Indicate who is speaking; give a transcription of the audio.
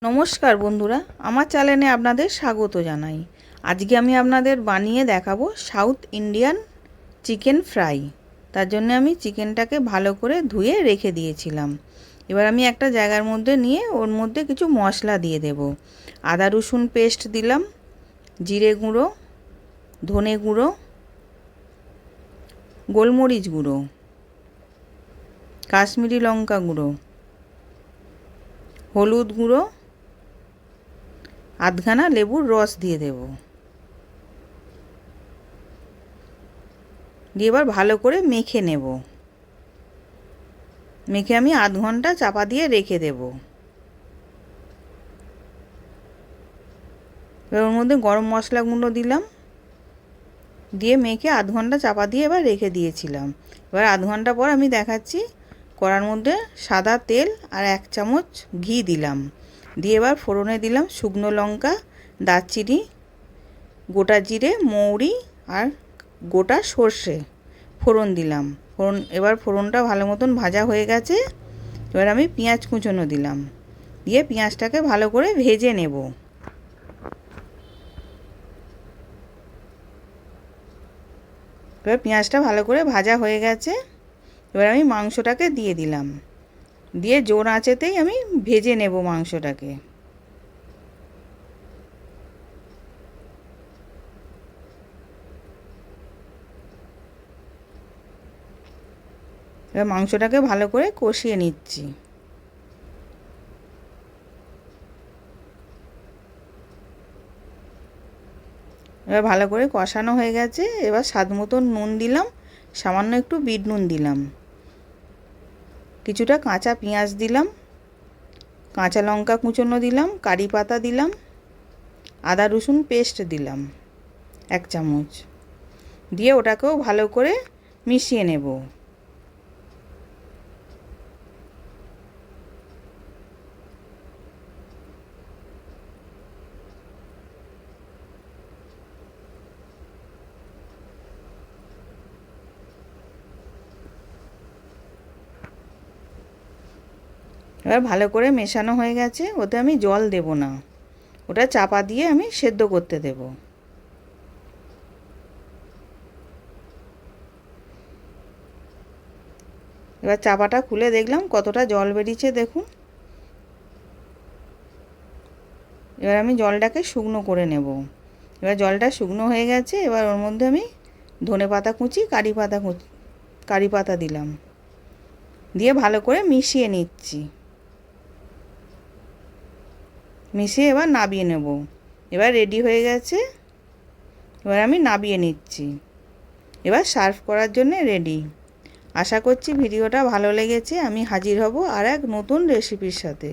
Speaker 1: নমস্কার বন্ধুরা, আমার চ্যানেলে আপনাদের স্বাগত জানাই। আজকে আমি আপনাদের বানিয়ে দেখাবো সাউথ ইন্ডিয়ান চিকেন ফ্রাই। তার জন্য আমি চিকেনটাকে ভালো করে ধুয়ে রেখে দিয়েছিলাম। এবার আমি একটা জায়গার মধ্যে নিয়ে ওর মধ্যে কিছু মশলা দিয়ে দেব। আদা রসুন পেস্ট দিলাম, জিরে গুঁড়ো, ধনে গুঁড়ো, গোলমরিচ গুঁড়ো, কাশ্মীরি লঙ্কা গুঁড়ো, হলুদ গুঁড়ো, আধখানা লেবুর রস দিয়ে দেব। দিয়ে এবার ভালো করে মেখে নেব। মেখে আমি আধ ঘন্টা চাপা দিয়ে রেখে দেব। এবার ওর মধ্যে গরম মশলা গুঁড়ো দিলাম, দিয়ে মেখে আধ ঘন্টা চাপা দিয়ে এবার রেখে দিয়েছিলাম। এবার আধ ঘন্টা পর আমি দেখাচ্ছি। কড়ার মধ্যে সাদা তেল আর 1 চামচ ঘি দিলাম। দিয়ে এবার ফোড়নে দিলাম শুকনো লঙ্কা, দারচিনি, গোটা জিরে, মৌরি আর গোটা সর্ষে ফোড়ন দিলাম। এবার ফোড়নটা ভালো মতন ভাজা হয়ে গেছে। এবার আমি পেঁয়াজ কুচোনো দিলাম, দিয়ে পেঁয়াজটাকে ভালো করে ভেজে নেব। এবার পেঁয়াজটা ভালো করে ভাজা হয়ে গেছে। এবার আমি মাংসটাকে দিয়ে দিলাম, দিয়ে জোর আঁচেতেই আমি ভেজে নেব মাংসটাকে। এবার মাংসটাকে ভালো করে কষিয়ে নিচ্ছি। এবার ভালো করে কষানো হয়ে গেছে। এবার স্বাদ মতন নুন দিলাম, সামান্য একটু বিট নুন দিলাম, কিছুটা কাঁচা পেঁয়াজ দিলাম, কাঁচা লঙ্কা কুচোনো দিলাম, কারি পাতা দিলাম, আদা রসুন পেস্ট দিলাম 1 চামচ, দিয়ে ওটাকেও ভালো করে মিশিয়ে নেব। এবার ভালো করে মেশানো হয়ে গেছে। ওতে আমি জল দেব না, ওটা চাপা দিয়ে আমি সেদ্ধ করতে দেব। এবার চাপাটা খুলে দেখলাম কতটা জল বেরিয়েছে, দেখুন। এবার আমি জলটাকে শুকনো করে নেব। এবার জলটা শুকনো হয়ে গেছে। এবার ওর মধ্যে আমি ধনে পাতা কুচি, কারি পাতা দিলাম, দিয়ে ভালো করে মিশিয়ে নিচ্ছি। মিশিয়ে এবার নাবিয়ে নেব। এবার রেডি হয়ে গেছে। এবার আমি নাবিয়ে নিচ্ছি। এবার সার্ভ করার জন্য রেডি। আশা করছি ভিডিওটা ভালো লেগেছে। আমি হাজির হব আর এক নতুন রেসিপির সাথে।